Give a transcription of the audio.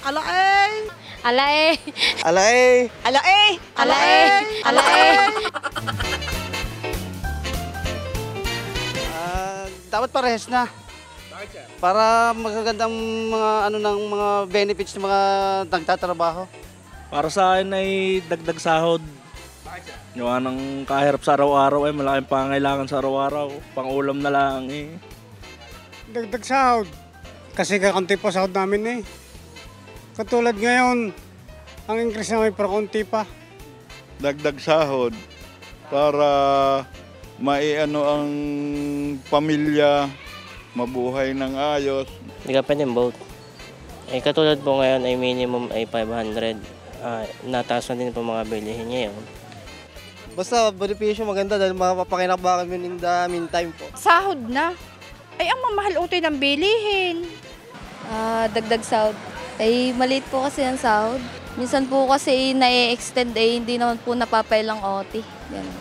Alae! Alae! Alae! Alae! Alae! Alae! Dapat parehas na. Para magagandang mga ng mga benefits ng mga nagtatrabaho. Para sa akin ay dagdag sahod. Yung anong kahirap sa araw-araw ay malaking pangailangan sa araw-araw. Pang-ulam na lang eh. Dagdag sahod. Kasi kakunti pa sahod namin eh. Katulad ngayon, ang increase na may kakunti pa. Dagdag sahod para maiano ang pamilya, mabuhay ng ayos. Hindi ka pwedeng vote. Katulad po ngayon ay minimum ay 500. Nataas na din po mga bilihin ngayon. Basta benepisyo maganda dahil mapapakinabangan yun in the meantime po. Sahod na. Ay, ang mamahal utoy ng bilihin. Dagdag sahod. Ay, maliit po kasi ang sahod. Minsan po kasi na-extend hindi naman po napapailang OT. Ganun.